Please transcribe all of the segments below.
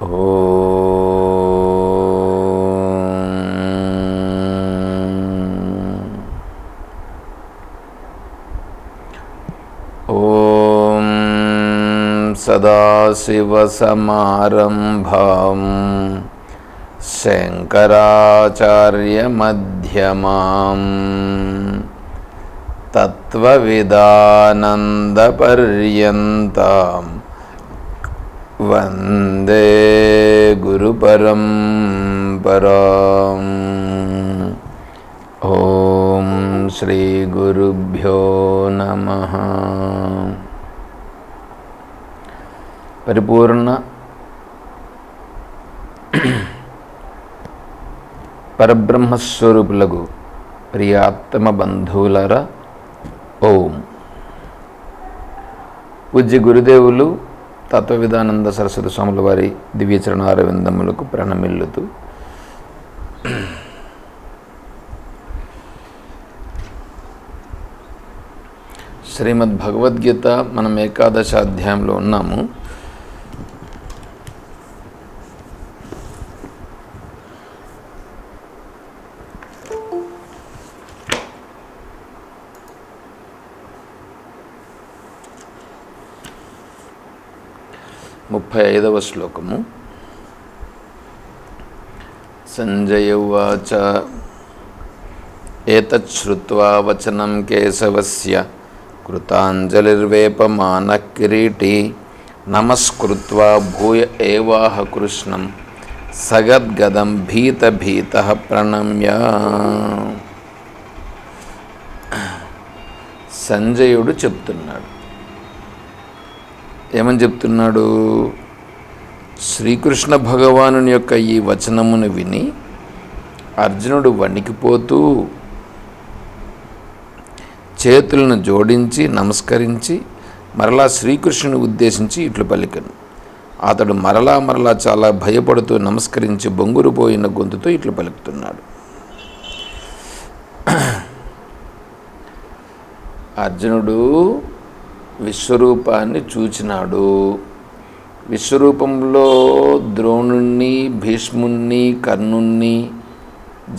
ఓం సదాశివసమారంభాం శంకరాచార్యమధ్యమాం తత్వవిదానందపర్యంతం వందే గురుపరంపరాం. ఓం శ్రీ గురుభ్యో నమః. పరిపూర్ణ పరబ్రహ్మస్వరూపులకు ప్రియాత్తమ బంధువులారా, ఓం. పూజ్య గురుదేవులు తత్వవిదానంద సరస్వతి స్వాముల వారి దివ్యచరణారవిందములకు ప్రణమిల్లుతూ శ్రీమద్ భగవద్గీత మనం ఏకాదశ అధ్యాయంలో ఉన్నాము. ముప్పై 35వ శ్లోకము. సంజయ ఉవాచ ఏతచ్ఛ్రుత్వా వచనం కేశవస్య కృతాంజలిర్వేపమానః కిరీటీ నమస్కృత్వా భూయ ఏవాహ కృష్ణం సగద్గదం భీతః ప్రణమ్య. సంజయుడు చెప్తున్నాడు. ఏమని చెప్తున్నాడు? శ్రీకృష్ణ భగవానుని యొక్క ఈ వచనమును విని అర్జునుడు వణికిపోతూ చేతులను జోడించి నమస్కరించి మరలా శ్రీకృష్ణుని ఉద్దేశించి ఇట్లు పలికెను. అతడు మరలా చాలా భయపడుతూ నమస్కరించి బొంగురుపోయిన గొంతుతో ఇట్లు పలుకుతున్నాడు. అర్జునుడు విశ్వరూపాన్ని చూచినాడు. విశ్వరూపంలో ద్రోణుణ్ణి, భీష్ముణ్ణి, కర్ణుణ్ణి,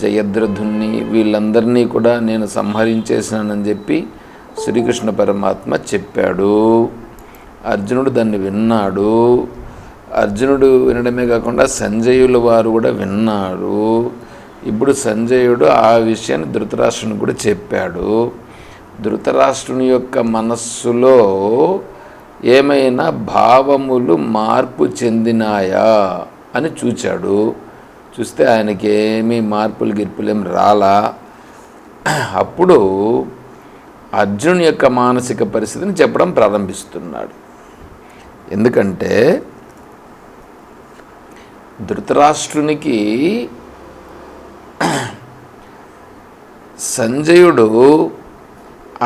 జయద్రథుణ్ణి వీళ్ళందరినీ కూడా నేను సంహరించేసినానని చెప్పి శ్రీకృష్ణ పరమాత్మ చెప్పాడు. అర్జునుడు దాన్ని విన్నాడు. అర్జునుడు వినడమే కాకుండా సంజయుల వారు కూడా విన్నాడు. ఇప్పుడు సంజయుడు ఆ విషయాన్ని ధృతరాష్ట్రుని కూడా చెప్పాడు. ధృతరాష్ట్రుని యొక్క మనస్సులో ఏమైనా భావములు మార్పు చెందినాయా అని చూచాడు. చూస్తే ఆయనకి ఏమీ గిర్పులేం రాలా. అప్పుడు అర్జునుని యొక్క మానసిక పరిస్థితిని చెప్పడం ప్రారంభిస్తున్నాడు. ఎందుకంటే ధృతరాష్ట్రునికి సంజయుడు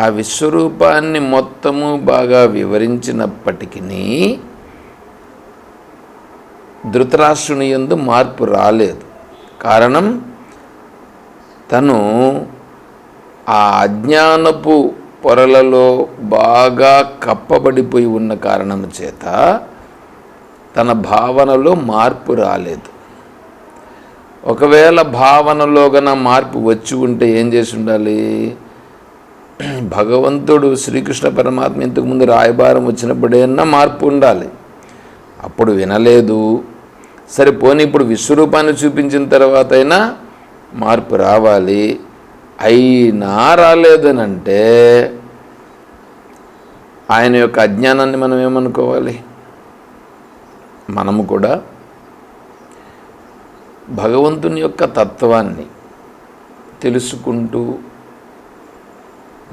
ఆ విశ్వరూపాన్ని మొత్తము బాగా వివరించినప్పటికీ ధృతరాష్ట్రుని యందు మార్పు రాలేదు. కారణం, తను ఆ అజ్ఞానపు పొరలలో బాగా కప్పబడిపోయి ఉన్న కారణం చేత తన భావనలో మార్పు రాలేదు. ఒకవేళ భావనలో గన మార్పు వచ్చి ఉంటే ఏం చేసి ఉండాలి? భగవంతుడు శ్రీకృష్ణ పరమాత్మ ఇంతకుముందు రాయబారం వచ్చినప్పుడేనా మార్పు ఉండాలి. అప్పుడు వినలేదు. సరే పోనీ ఇప్పుడు విశ్వరూపాన్ని చూపించిన తర్వాత అయినా మార్పు రావాలి. అయినా రాలేదనంటే ఆయన యొక్క అజ్ఞానాన్ని మనం ఏమనుకోవాలి? మనము కూడా భగవంతుని యొక్క తత్వాన్ని తెలుసుకుంటూ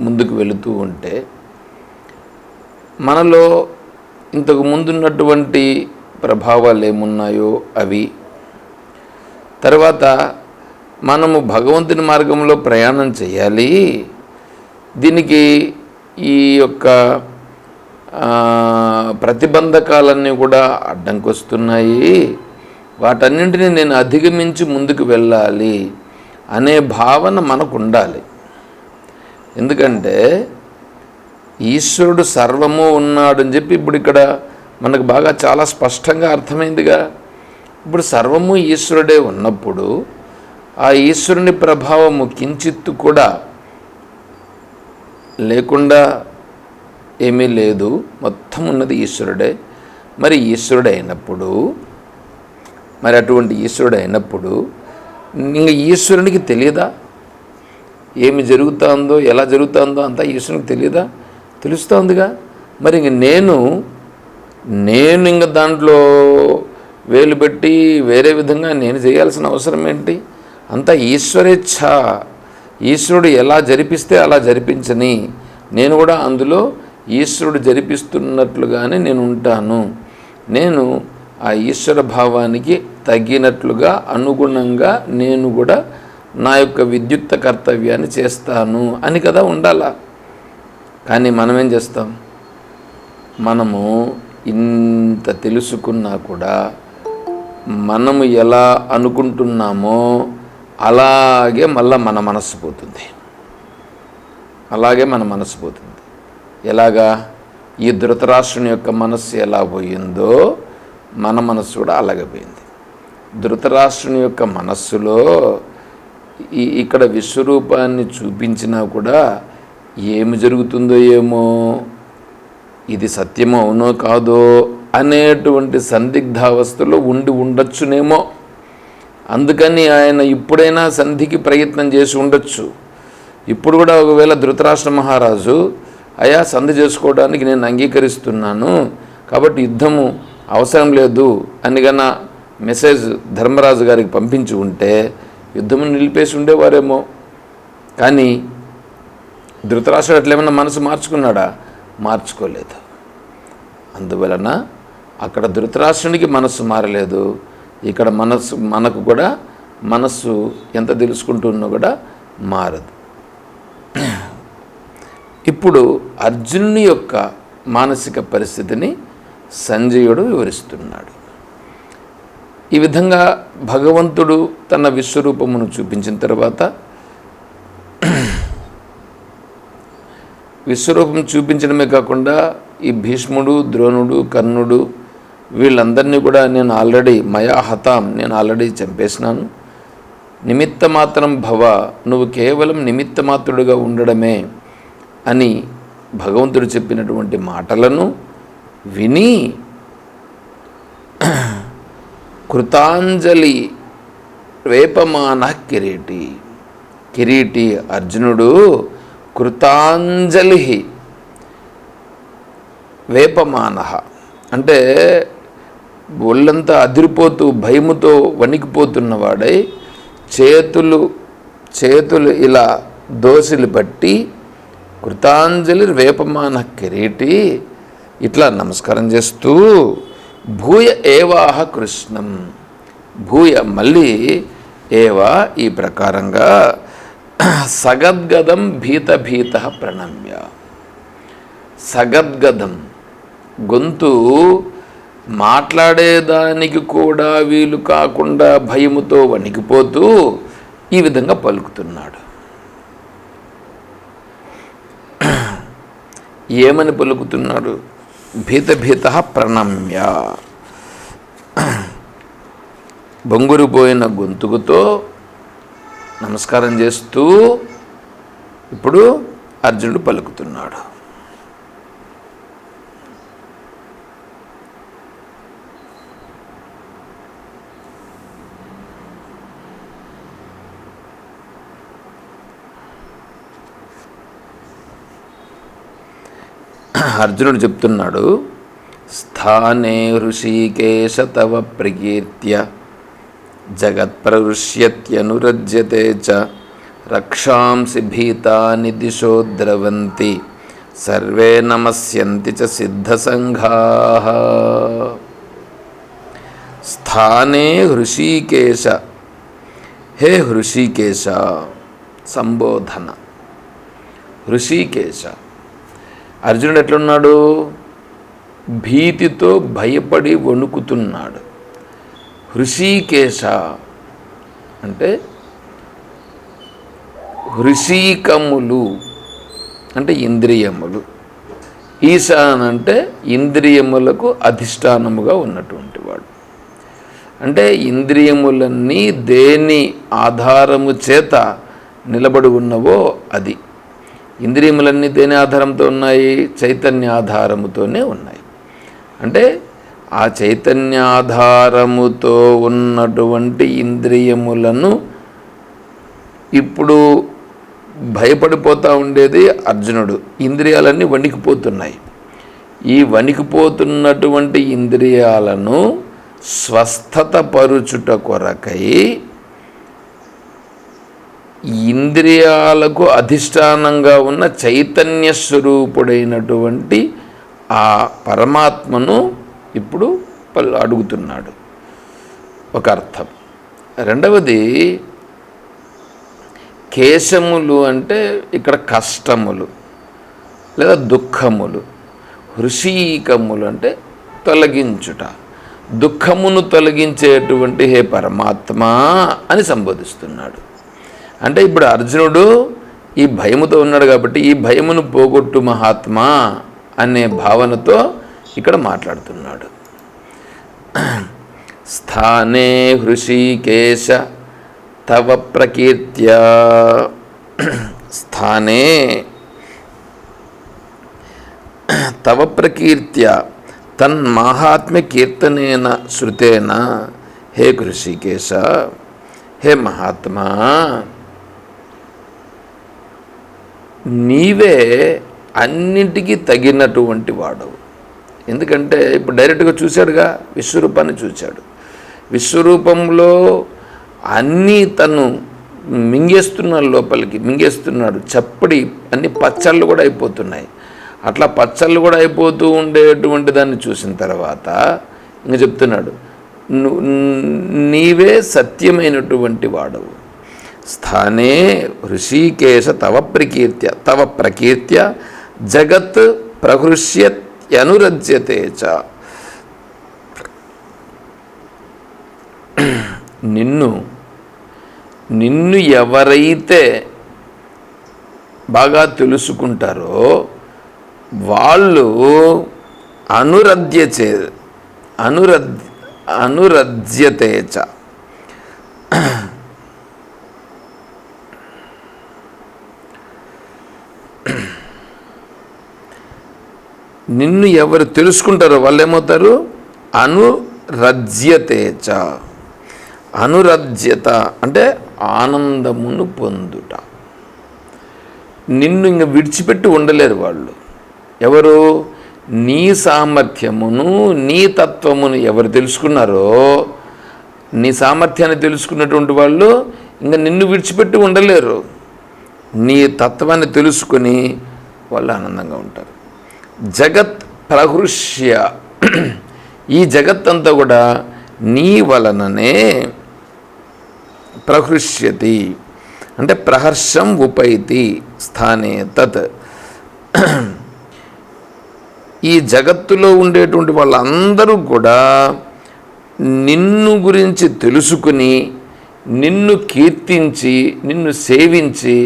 ముందుకు వెళుతూ ఉంటే మనలో ఇంతకు ముందున్నటువంటి ప్రభావాలు ఏమున్నాయో అవి, తర్వాత మనము భగవంతుని మార్గంలో ప్రయాణం చేయాలి. దీనికి ఈ యొక్క ప్రతిబంధకాలన్నీ కూడా అడ్డంకొస్తున్నాయి. వాటన్నింటినీ నేను అధిగమించి ముందుకు వెళ్ళాలి అనే భావన మనకు ఉండాలి. ఎందుకంటే ఈశ్వరుడు సర్వము ఉన్నాడని చెప్పి ఇప్పుడు ఇక్కడ మనకు బాగా చాలా స్పష్టంగా అర్థమైందిగా. ఇప్పుడు సర్వము ఈశ్వరుడే ఉన్నప్పుడు ఆ ఈశ్వరుని ప్రభావము కించిత్తు కూడా లేకుండా ఏమీ లేదు, మొత్తం ఉన్నది ఈశ్వరుడే. మరి ఈశ్వరుడు అయినప్పుడు, మరి అటువంటి ఈశ్వరుడు అయినప్పుడు ఇంక ఈశ్వరునికి తెలియదా ఏమి జరుగుతుందో, ఎలా జరుగుతుందో అంతా ఈశ్వరునికి తెలియదా? తెలుస్తుందిగా. మరి ఇంక నేను ఇంక దాంట్లో వేలు పెట్టి వేరే విధంగా నేను చేయాల్సిన అవసరం ఏంటి? అంతా ఈశ్వరేచ్ఛ. ఈశ్వరుడు ఎలా జరిపిస్తే అలా జరిపించని, నేను కూడా అందులో ఈశ్వరుడు జరిపిస్తున్నట్లుగానే నేను ఉంటాను. నేను ఆ ఈశ్వర భావానికి తగినట్లుగా అనుగుణంగా నేను కూడా నా యొక్క విద్యుక్త కర్తవ్యాన్ని చేస్తాను అని కదా ఉండాలా. కానీ మనమేం చేస్తాం? మనము ఇంత తెలుసుకున్నా కూడా మనము ఎలా అనుకుంటున్నామో అలాగే మళ్ళా మన మనస్సు పోతుంది. ఎలాగా? ఈ ధృతరాష్ట్రుని యొక్క మనస్సు ఎలా పోయిందో మన మనస్సు కూడా అలాగే పోయింది. ధృతరాష్ట్రుని యొక్క మనస్సులో ఇక్కడ విశ్వరూపాన్ని చూపించినా కూడా ఏమి జరుగుతుందో ఏమో, ఇది సత్యమో అవునో కాదో అనేటువంటి సందిగ్ధావస్థలో ఉండొచ్చునేమో. అందుకని ఆయన ఇప్పుడైనా సంధికి ప్రయత్నం చేసి ఉండొచ్చు. ఇప్పుడు కూడా ఒకవేళ ధృతరాష్ట్ర మహారాజు అయా సంధి చేసుకోవడానికి నేను అంగీకరిస్తున్నాను, కాబట్టి యుద్ధము అవసరం లేదు అని కన్నా మెసేజ్ ధర్మరాజు గారికి పంపించి ఉంటే యుద్ధము నిలిపేసి ఉండేవారేమో. కానీ ధృతరాష్ట్రుడు అట్లేమన్నా మనసు మార్చుకున్నాడా? మార్చుకోలేదు. అందువలన అక్కడ ధృతరాష్ట్రునికి మనస్సు మారలేదు, ఇక్కడ మనకు కూడా మనస్సు ఎంత తెలుసుకుంటున్నా కూడా మారదు. ఇప్పుడు అర్జునుని యొక్క మానసిక పరిస్థితిని సంజయుడు వివరిస్తున్నాడు. ఈ విధంగా భగవంతుడు తన విశ్వరూపమును చూపించిన తర్వాత, విశ్వరూపం చూపించడమే కాకుండా ఈ భీష్ముడు, ద్రోణుడు, కర్ణుడు వీళ్ళందరినీ కూడా నేను ఆల్రెడీ చంపేసినాను. నిమిత్త మాత్రం భవ, నువ్వు కేవలం నిమిత్త మాత్రుడుగా ఉండడమే అని భగవంతుడు చెప్పినటువంటి మాటలను విని కృతాంజలి వేపమాన కిరీటి అర్జునుడు కృతాంజలి వేపమాన అంటే ఒళ్ళంతా అదిరిపోతూ భయముతో వణికిపోతున్నవాడై చేతులు ఇలా దోసిలు పట్టి కృతాంజలి వేపమాన కిరీటి ఇట్లా నమస్కారం చేస్తూ భూయ ఏవాహ కృష్ణం, మళ్ళీ ఏవా ఈ ప్రకారంగా సగద్గదం భీత ప్రణమ్య. సగద్గదం గొంతు మాట్లాడేదానికి కూడా వీలు కాకుండా భయముతో వణికిపోతూ ఈ విధంగా పలుకుతున్నాడు. ఏమని పలుకుతున్నాడు? భీత ప్రణమ్య. బొంగురుపోయిన గొంతుకుతో నమస్కారం చేస్తూ ఇప్పుడు అర్జునుడు పలుకుతున్నాడు. అర్జునుడు చెప్తున్నాడు, స్థానే హృషీకేశ తవ ప్రకీర్త్య జగత్ప్రవృష్యత్యనురజ్యతే చ రక్షాంసి భీతాని దిశో ద్రవంతి సర్వే నమస్యంతి చ సిద్ధసంఘాః. స్థానే హృషీకేశ, హే హృషీకేశ సంబోధన. హృషీకేశ అర్జునుడు ఎట్లున్నాడు? భీతితో భయపడి వణుకుతున్నాడు. హృషీకేశ అంటే హృషీకములు అంటే ఇంద్రియములు, ఈశాన్ అంటే ఇంద్రియములకు అధిష్టానముగా ఉన్నటువంటి వాడు. అంటే ఇంద్రియములన్నీ దేని ఆధారము చేత నిలబడి ఉన్నవో అది. ఇంద్రియములన్నీ దేని ఆధారంతో ఉన్నాయి? చైతన్య ఆధారముతోనే ఉన్నాయి. అంటే ఆ చైతన్యాధారముతో ఉన్నటువంటి ఇంద్రియములను ఇప్పుడు భయపడిపోతూ ఉండేది అర్జునుడు. ఇంద్రియాలన్నీ వణికిపోతున్నాయి. ఈ వణికిపోతున్నటువంటి ఇంద్రియాలను స్వస్థతపరుచుట కొరకై ఇంద్రియాలకు అధిష్టానంగా ఉన్న చైతన్య స్వరూపుడైనటువంటి ఆ పరమాత్మను ఇప్పుడు అడుగుతున్నాడు. ఒక అర్థం. రెండవది, కేశములు అంటే ఇక్కడ కష్టములు లేదా దుఃఖములు, హృషీకములు అంటే తొలగించుట, దుఃఖమును తొలగించేటువంటి హే పరమాత్మ అని సంబోధిస్తున్నాడు. అంటే ఇప్పుడు అర్జునుడు ఈ భయముతో ఉన్నాడు కాబట్టి ఈ భయమును పోగొట్టు మహాత్మా అనే భావనతో ఇక్కడ మాట్లాడుతున్నాడు. స్థానే హృషీకేశ తవ ప్రకీర్త్యా, స్థానే తవ ప్రకీర్త్య తన్మాహాత్మ్య కీర్తనేన శృతేన హే హృషీకేశ, హే మహాత్మా, నీవే అన్నింటికీ తగినటువంటి వాడవు. ఎందుకంటే ఇప్పుడు డైరెక్ట్గా చూశాడుగా, విశ్వరూపాన్ని చూశాడు. విశ్వరూపంలో అన్నీ తను మింగేస్తున్నాడు, లోపలికి మింగేస్తున్నాడు. చప్పడి అన్ని పచ్చళ్ళు కూడా అయిపోతున్నాయి. అట్లా పచ్చళ్ళు కూడా అయిపోతూ ఉండేటువంటి దాన్ని చూసిన తర్వాత ఇంకా చెప్తున్నాడు, నీవే సత్యమైనటువంటి వాడవు. స్థానే హృషీకేశ తవ ప్రకీర్త్య జగత్ ప్రహృష్యనురజ్యతే చ. నిన్ను ఎవరైతే బాగా తెలుసుకుంటారో వాళ్ళు అనురజ్యతే చ. నిన్ను ఎవరు తెలుసుకుంటారో వాళ్ళు ఏమవుతారు? అనురజ్యతే చ. అనురజ్యత అంటే ఆనందమును పొందుట. నిన్ను ఇంక విడిచిపెట్టి ఉండలేరు వాళ్ళు. ఎవరు? నీ సామర్థ్యమును నీ తత్వమును ఎవరు తెలుసుకున్నారో, నీ సామర్థ్యాన్ని తెలుసుకున్నటువంటి వాళ్ళు ఇంకా నిన్ను విడిచిపెట్టి ఉండలేరు. నీ తత్వాన్ని తెలుసుకుని వాళ్ళు ఆనందంగా ఉంటారు. జగత్ ప్రహృష్య, ఈ జగత్తంతా కూడా నీ వలననే ప్రహృష్యతి అంటే ప్రహర్షం ఉపైతి స్థానే తత్. ఈ జగత్తులో ఉండేటువంటి వాళ్ళందరూ కూడా నిన్ను గురించి తెలుసుకుని నిన్ను కీర్తించి నిన్ను సేవించి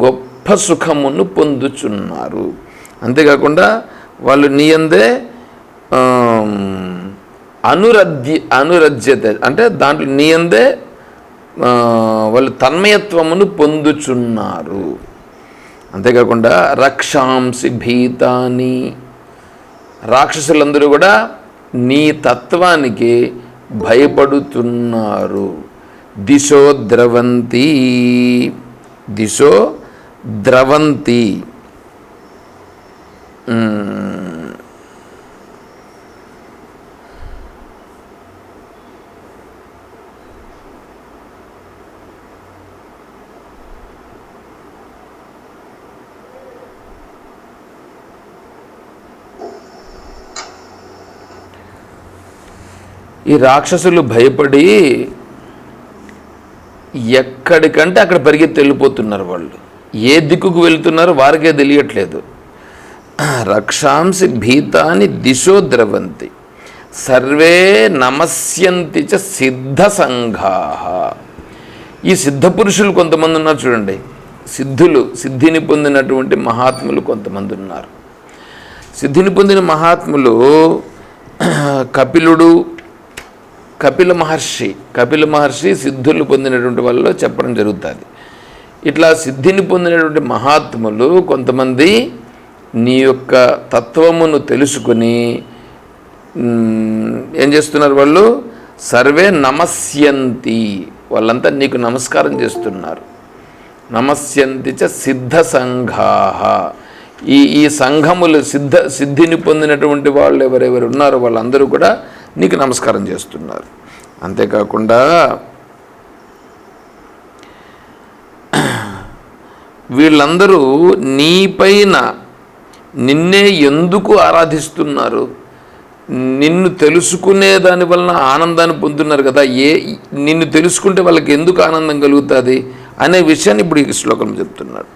గొప్ప సుఖమును పొందుచున్నారు. అంతేకాకుండా వాళ్ళు నీ యందే అనురజ్యత అంటే దాంట్లో నీ యందే వాళ్ళు తన్మయత్వమును పొందుచున్నారు. అంతేకాకుండా రక్షాంసి భీతాని, రాక్షసులందరూ కూడా నీ తత్వానికి భయపడుతున్నారు. దిశో ద్రవంతి, దిశో ద్రవంతి. ఈ రాక్షసులు భయపడి ఎక్కడికంటే అక్కడ పరిగెత్తి వెళ్ళిపోతున్నారు. వాళ్ళు ఏ దిక్కుకు వెళ్తున్నారో వారికే తెలియట్లేదు. రక్షాంసి భీతాని దిశో ద్రవంతి సర్వే నమస్యంతి చ సిద్ధ సంఘాః. ఈ సిద్ధ పురుషులు కొంతమంది ఉన్నారు చూడండి. సిద్ధిని పొందినటువంటి మహాత్ములు కొంతమంది ఉన్నారు. సిద్ధిని పొందిన మహాత్ములు కపిల మహర్షి సిద్ధులు పొందినటువంటి వాళ్ళలో చెప్పడం జరుగుతుంది. ఇట్లా సిద్ధిని పొందినటువంటి మహాత్ములు కొంతమంది నీ యొక్క తత్వమును తెలుసుకుని ఏం చేస్తున్నారు, వాళ్ళు సర్వే నమస్యంతి, వాళ్ళంతా నీకు నమస్కారం చేస్తున్నారు. నమస్యంతి చ సిద్ధ సంఘాః, ఈ సంఘములు సిద్ధిని పొందినటువంటి వాళ్ళు ఎవరెవరు ఉన్నారో వాళ్ళందరూ కూడా నీకు నమస్కారం చేస్తున్నారు. అంతేకాకుండా వీళ్ళందరూ నీపైన నిన్నే ఎందుకు ఆరాధిస్తున్నారు, నిన్ను తెలుసుకునే దాని వలన ఆనందాన్ని పొందుతున్నారు కదా, నిన్ను తెలుసుకుంటే వాళ్ళకి ఎందుకు ఆనందం కలుగుతుంది అనే విషయాన్ని ఇప్పుడు ఈ శ్లోకం చెప్తున్నాడు.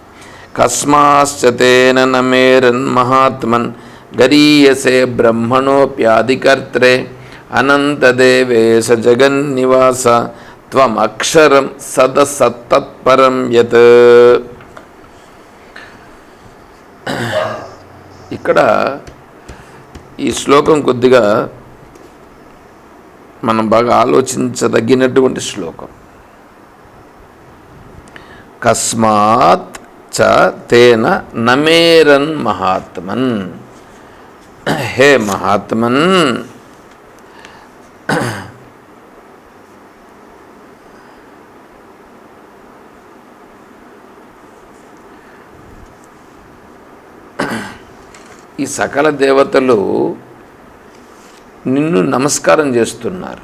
కస్మాశ్చతేన నమేరన్ మహాత్మన్ గరీయసే బ్రహ్మణోప్యాదికర్త్రే అనంతదేవేశ జగన్నివాస త్వమక్షరం సదసత్తత్పరం యత్. ఇక్కడ ఈ శ్లోకం కొద్దిగా మనం బాగా ఆలోచించదగినటువంటి శ్లోకం. కస్మాత్ చ తేన నమేరన్ మహాత్మన్, హే మహాత్మన్, ఈ సకల దేవతలు నిన్ను నమస్కారం చేస్తున్నారు.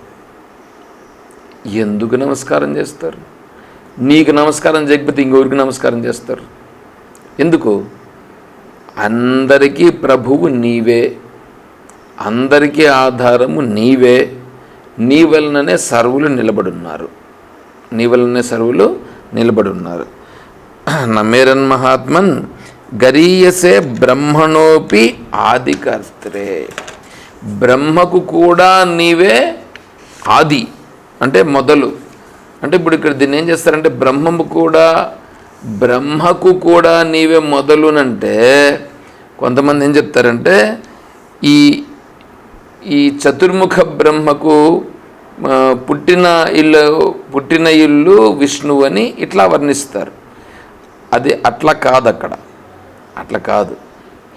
ఎందుకు నమస్కారం చేస్తారు? నీకు నమస్కారం చేయకపోతే ఇంకొకరికి నమస్కారం చేస్తారు. ఎందుకు? అందరికీ ప్రభువు నీవే, అందరికీ ఆధారము నీవే, నీ వలననే సర్వులు నిలబడున్నారు, నీ వలననే సర్వులు నిలబడున్నారు. నమేరన్ మహాత్మన్ గరీయసే బ్రహ్మణోపి ఆదికర్త్రే, బ్రహ్మకు కూడా నీవే ఆది అంటే మొదలు. అంటే ఇప్పుడు ఇక్కడ దీన్ని ఏం చేస్తారంటే బ్రహ్మకు కూడా నీవే మొదలునంటే కొంతమంది ఏం చెప్తారంటే ఈ చతుర్ముఖ బ్రహ్మకు పుట్టిన ఇల్లు విష్ణువు అని ఇట్లా వర్ణిస్తారు. అది అట్లా కాదు, అట్లా కాదు.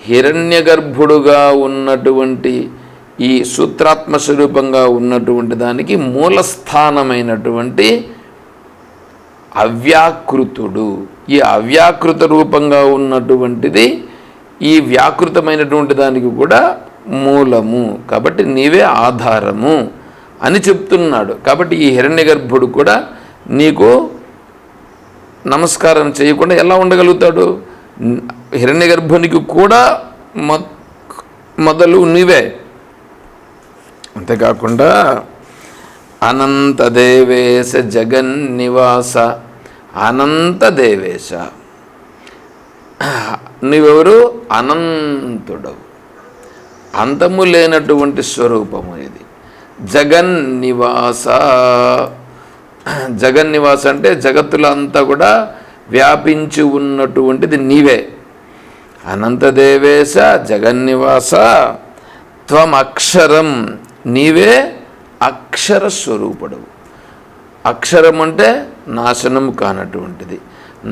హిరణ్యగర్భుడుగా ఉన్నటువంటి ఈ సూత్రాత్మ స్వరూపంగా ఉన్నటువంటి దానికి మూలస్థానమైనటువంటి అవ్యాకృతుడు, ఈ అవ్యాకృత రూపంగా ఉన్నటువంటిది ఈ వ్యాకృతమైనటువంటి దానికి కూడా మూలము, కాబట్టి నీవే ఆధారము అని చెప్తున్నాడు. కాబట్టి ఈ హిరణ్యగర్భుడు కూడా నీకు నమస్కారం చేయకుండా ఎలా ఉండగలుగుతాడు? హిరణ్యగర్భునికి కూడా మొదలు నీవే. అంతేకాకుండా అనంతదేవేశ జగన్నివాస, అనంతదేవేశ, నీవెవరు? అనంతుడవు, అంతము లేనటువంటి స్వరూపము ఇది. జగన్నివాస, జగన్నివాస అంటే జగత్తులో అంతా కూడా వ్యాపించి ఉన్నటువంటిది నీవే. అనంతదేవేశ జగన్నివాస త్వమక్షరం, నీవే అక్షర స్వరూపుడవు. అక్షరం అంటే నాశనము కానటువంటిది,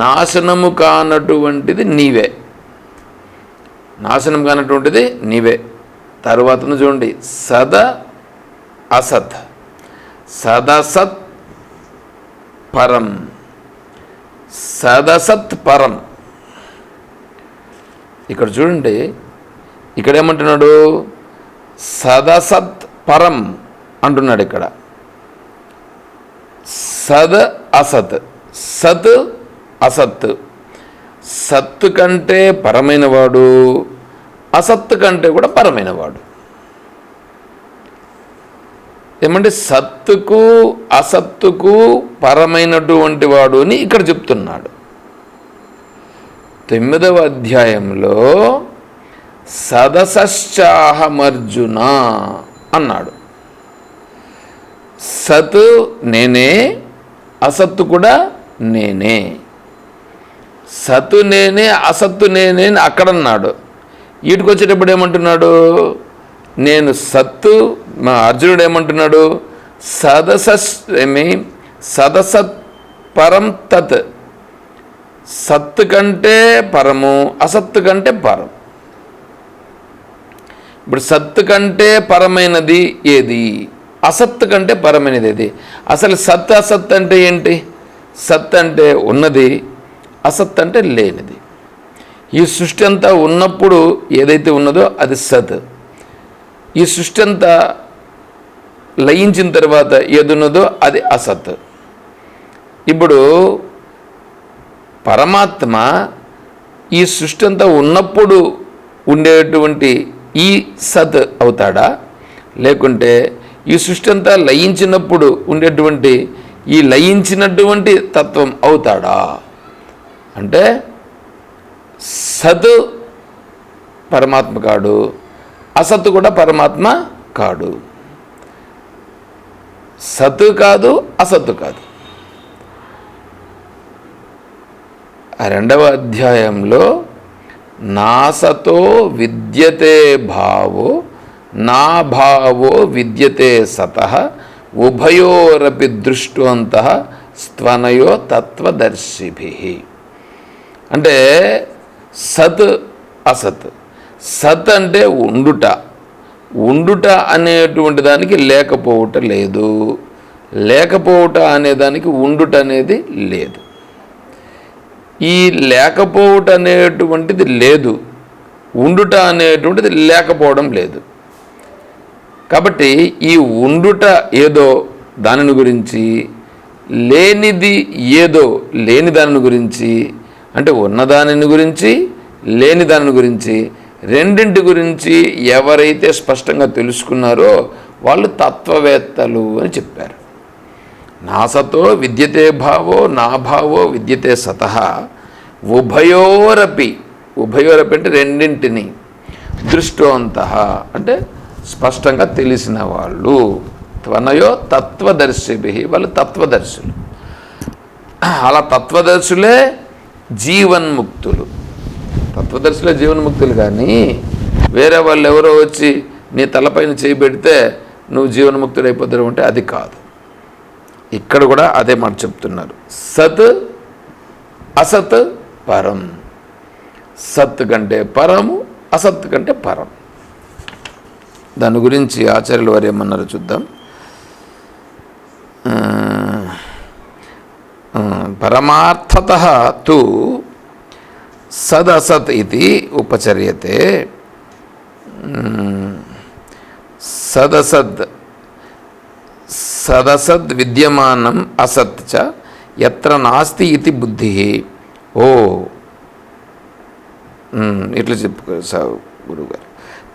నాశనము కానటువంటిది నీవే, నాశనం కానటువంటిది నీవే. తర్వాతను చూడండి, సద అసత్, సదసత్ పరం, సదసత్ పరం. ఇక్కడ చూడండి, ఇక్కడ ఏమంటున్నాడు? సదసత్ పరం అంటున్నాడు. ఇక్కడ సద్ అసత్, సత్ అసత్, సత్తు కంటే పరమైనవాడు, అసత్తు కంటే కూడా పరమైనవాడు. ఏమంటే సత్తుకు అసత్తుకు పరమైనటువంటి వాడు అని ఇక్కడ చెప్తున్నాడు. 9వ అధ్యాయంలో సదసశ్చాహమర్జున అన్నాడు. సత్ నేనే, అసత్తు కూడా నేనే. సత్తు నేనే, అసత్తు నేనే అని అక్కడన్నాడు. వీటికి వచ్చేటప్పుడు ఏమంటున్నాడు? నేను సత్తు. మా అర్జునుడు ఏమంటున్నాడు? సదసత్ పరం తత్, సత్ కంటే పరము, అసత్ కంటే పరం. ఇప్పుడు సత్ కంటే పరమైనది ఏది, అసత్ కంటే పరమైనది ఏది? అసలు సత్ అసత్ అంటే ఏంటి? సత్ అంటే ఉన్నది, అసత్ అంటే లేనిది. ఈ సృష్టి అంతా ఉన్నప్పుడు ఏదైతే ఉన్నదో అది సత్. ఈ సృష్టి అంతా లయించిన తర్వాత ఏది ఉన్నదో అది అసత్. ఇప్పుడు పరమాత్మ ఈ సృష్టి అంతా ఉన్నప్పుడు ఉండేటువంటి ఈ సత్ అవుతాడా, లేకుంటే ఈ సృష్టి అంతా లయించినప్పుడు ఉండేటువంటి ఈ లయించినటువంటి తత్వం అవుతాడా? అంటే సత్ పరమాత్మ కాడు, అసత్ కూడా పరమాత్మ కాడు. సత్ కాదు, అసత్తు కాదు. రెండవ అధ్యాయంలో నాసతో విద్యతే భావో నా భావో విద్యతే సతః ఉభయోరపి దృష్టవంతః స్త్వనయో తత్వదర్శిభిః. అంటే సత్ అసత్. సత్ అంటే ఉండుట, ఉండుట అనేటువంటి దానికి లేకపోవుట లేదు, లేకపోవుట అనేదానికి ఉండుట అనేది లేదు. ఈ లేకపోవుట అనేటువంటిది లేదు, ఉండుట అనేటువంటిది లేకపోవడం లేదు. కాబట్టి ఈ ఉండుట ఏదో దానిని గురించి, లేనిది ఏదో లేని దానిని గురించి, అంటే ఉన్నదానిని గురించి లేని దానిని గురించి, రెండింటి గురించి ఎవరైతే స్పష్టంగా తెలుసుకున్నారో వాళ్ళు తత్వవేత్తలు అని చెప్పారు. నాసతో విద్యతే భావో నా భావో విద్యతే సతః ఉభయోరపి, ఉభయోరపి అంటే రెండింటిని, దృష్టవంతః అంటే స్పష్టంగా తెలిసిన వాళ్ళు, త్వనయో తత్వదర్శిభిః వాళ్ళు తత్వదర్శులు. అలా తత్వదర్శులే జీవన్ముక్తులు. తత్వదర్శులే జీవన్ముక్తులు. కానీ వేరే వాళ్ళు ఎవరో వచ్చి నీ తలపైన చేయి పెడితే నువ్వు జీవన్ముక్తుడు అయిపోతావు అంటే అది కాదు. ఇక్కడ కూడా అదే మాట చెప్తున్నారు. సత్ అసత్ పరం. సత్ కంటే పరము, అసత్ కంటే పరం. దాని గురించి ఆచార్యులు వారు ఏమన్నారో చూద్దాం. పరమార్థతః తు సదసత్ ఇది ఉపచర్యతే. సదసద్ విద్యమానం అసత్ చ యత్ర నాస్తి ఇది బుద్ధి. ఓ ఇట్లా చెప్పుకో గురుగారు.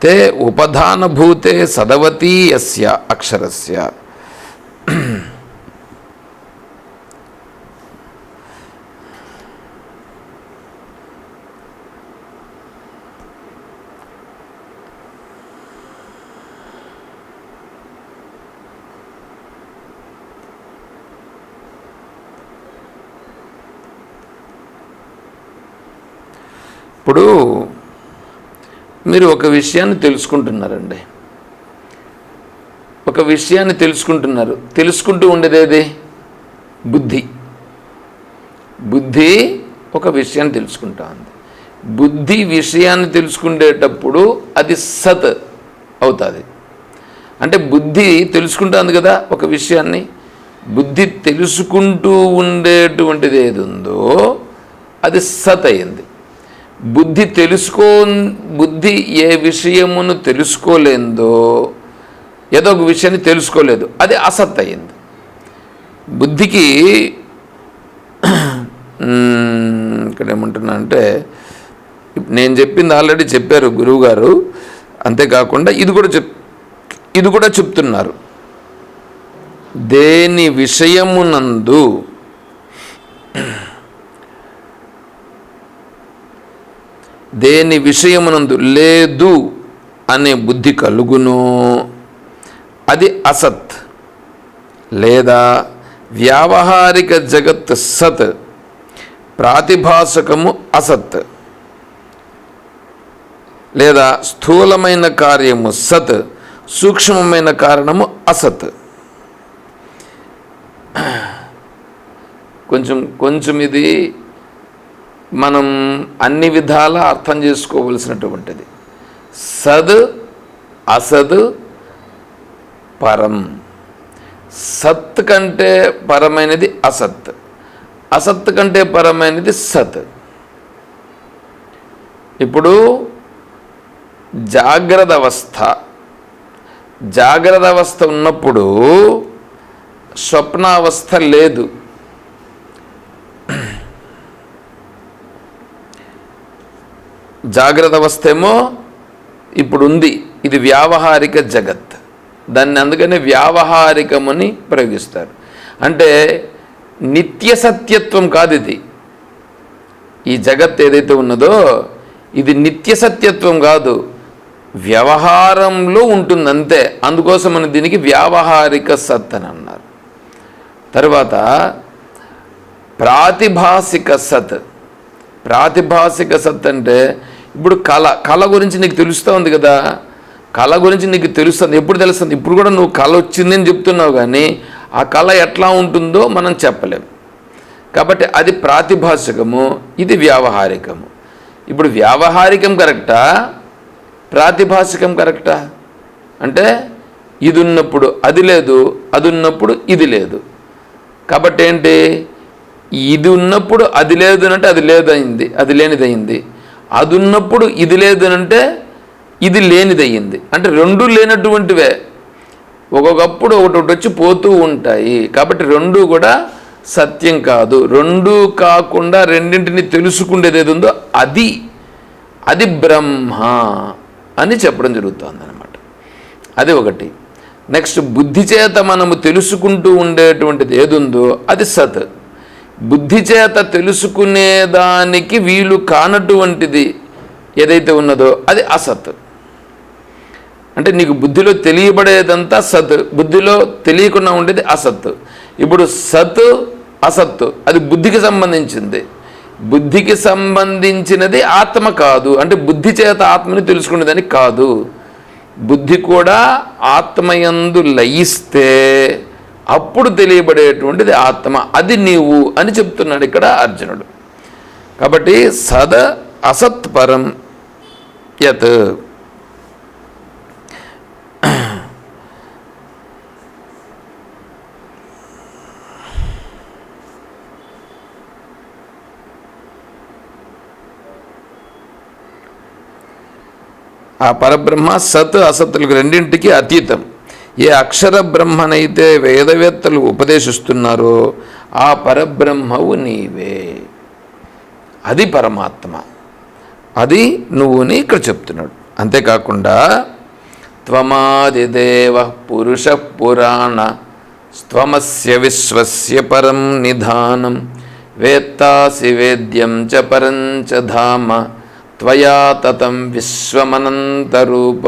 తే ఉపధానభూతే సదవతీ యస్య అక్షరస్య. ఇప్పుడు మీరు ఒక విషయాన్ని తెలుసుకుంటున్నారండి, ఒక విషయాన్ని తెలుసుకుంటున్నారు. తెలుసుకుంటూ ఉండేదేది బుద్ధి. బుద్ధి ఒక విషయాన్ని తెలుసుకుంటా ఉంది. బుద్ధి విషయాన్ని తెలుసుకునేటప్పుడు అది సత్ అవుతుంది. అంటే బుద్ధి తెలుసుకుంటుంది కదా ఒక విషయాన్ని. బుద్ధి తెలుసుకుంటూ ఉండేటువంటిది ఏది ఉందో అది సత్ అయింది. బుద్ధి ఏ విషయమును తెలుసుకోలేదో, ఏదో ఒక విషయాన్ని తెలుసుకోలేదు, అది అసత్ అయింది. బుద్ధికి ఇక్కడ ఏమంటున్నా అంటే, నేను చెప్పింది ఆల్రెడీ చెప్పారు గురువుగారు. అంతేకాకుండా ఇది కూడా చెప్తున్నారు. దేని విషయమునందు లేదు అనే బుద్ధి కలుగును అది అసత్. లేదా వ్యావహారిక జగత్ సత్, ప్రాతిభాసకము అసత్. లేదా స్థూలమైన కార్యము సత్, సూక్ష్మమైన కారణము అసత్. కొంచెం ఇది మనం అన్ని విధాలా అర్థం చేసుకోవలసినటువంటిది. సద్ అసద్ పరం. సత్ కంటే పరమైనది అసత్, అసత్ కంటే పరమైనది సత్. ఇప్పుడు జాగ్రత్త అవస్థ ఉన్నప్పుడు స్వప్నావస్థ లేదు. జాగ్రత్త అవస్థ ఏమో ఇప్పుడు ఉంది. ఇది వ్యావహారిక జగత్. దాన్ని అందుకని వ్యావహారికమని ప్రయోగిస్తారు. అంటే నిత్య సత్యత్వం కాదు ఇది. ఈ జగత్ ఏదైతే ఉన్నదో ఇది నిత్య సత్యత్వం కాదు, వ్యవహారంలో ఉంటుంది అంతే. అందుకోసమని దీనికి వ్యావహారిక సత్ అని అన్నారు. తర్వాత ప్రాతిభాసిక సత్. ప్రాతిభాసిక సత్ అంటే ఇప్పుడు కళ గురించి నీకు తెలుస్తూ ఉంది కదా, కళ గురించి నీకు తెలుస్తుంది. ఎప్పుడు తెలుస్తుంది? ఇప్పుడు కూడా నువ్వు కళ వచ్చిందని చెప్తున్నావు, కానీ ఆ కళ ఎట్లా ఉంటుందో మనం చెప్పలేం. కాబట్టి అది ప్రాతిభాసికము, ఇది వ్యావహారికము. ఇప్పుడు వ్యావహారికం కరెక్టా, ప్రాతిభాసికం కరెక్టా? అంటే ఇది ఉన్నప్పుడు అది లేదు, అది ఉన్నప్పుడు ఇది లేదు. కాబట్టి ఏంటి, ఇది ఉన్నప్పుడు అది లేదు అంటే అది లేదయింది, అది లేనిదయింది. అది ఉన్నప్పుడు ఇది లేదు అంటే ఇది లేనిదయ్యింది. అంటే రెండు లేనటువంటివే. ఒక్కొక్కప్పుడు ఒకటి వచ్చి పోతూ ఉంటాయి. కాబట్టి రెండు కూడా సత్యం కాదు. రెండు కాకుండా రెండింటిని తెలుసుకునేది ఏది ఉందో అది బ్రహ్మ అని చెప్పడం జరుగుతుంది అన్నమాట. అది ఒకటి. నెక్స్ట్, బుద్ధి చేత మనము తెలుసుకుంటూ ఉండేటువంటిది ఏది ఉందో అది సత్. బుద్ధి చేత తెలుసుకునేదానికి వీలు కానటువంటిది ఏదైతే ఉన్నదో అది అసత్. అంటే నీకు బుద్ధిలో తెలియబడేదంతా సత్, బుద్ధిలో తెలియకుండా ఉండేది అసత్. ఇప్పుడు సత్ అసత్ అది బుద్ధికి సంబంధించింది. బుద్ధికి సంబంధించినది ఆత్మ కాదు. అంటే బుద్ధి చేత ఆత్మని తెలుసుకునేదానికి కాదు. బుద్ధి కూడా ఆత్మయందు లయిస్తే అప్పుడు తెలియబడేటువంటిది ఆత్మ, అది నీవు అని చెప్తున్నాడు ఇక్కడ అర్జునుడు. కాబట్టి సద అసత్ పరం యత్. ఆ పరబ్రహ్మ సత్ అసత్తులకు రెండింటికి అతీతం. ఏ అక్షర బ్రహ్మనైతే వేదవేత్తలు ఉపదేశిస్తున్నారో ఆ పరబ్రహ్మవు నీవే, అది పరమాత్మ, అది నువ్వుని ఇక్కడ చెప్తున్నాడు. అంతేకాకుండా త్వమాదిదేవ పురుష పురాణ స్త్వమస్య విశ్వస్య పరం నిధానం వేత్తాసి వేద్యం చ పరం చ ధామ త్వయా తతం విశ్వమనంతరూప.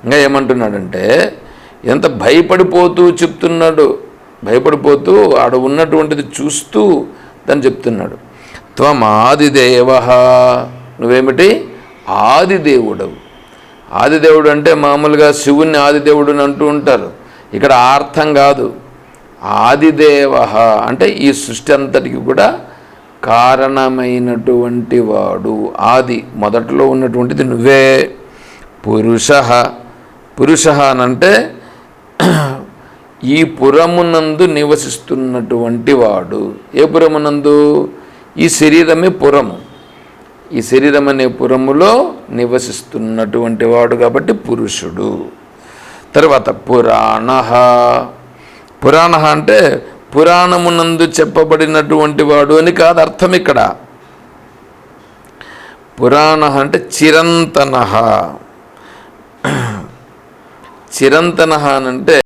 ఇంకా ఏమంటున్నాడంటే ఎంత భయపడిపోతూ చెప్తున్నాడు. భయపడిపోతూ ఆడ ఉన్నటువంటిది చూస్తూ దాన్ని చెప్తున్నాడు. త్వం ఆదిదేవ, నువ్వేమిటి ఆదిదేవుడవు. ఆదిదేవుడు అంటే మామూలుగా శివుణ్ణి ఆదిదేవుడు అని అంటూ ఉంటారు. ఇక్కడ అర్థం కాదు. ఆదిదేవ అంటే ఈ సృష్టి అంతటికి కూడా కారణమైనటువంటి వాడు, ఆది మొదట్లో ఉన్నటువంటిది నువ్వే. పురుష అనంటే ఈ పురమునందు నివసిస్తున్నటువంటి వాడు. ఏ పురమునందు? ఈ శరీరమే పురము. ఈ శరీరం అనే పురములో నివసిస్తున్నటువంటి వాడు కాబట్టి పురుషుడు. తర్వాత పురాణ అంటే పురాణమునందు చెప్పబడినటువంటి వాడు అని కాదు అర్థం ఇక్కడ. పురాణ అంటే చిరంతన. చిరంతన అంటే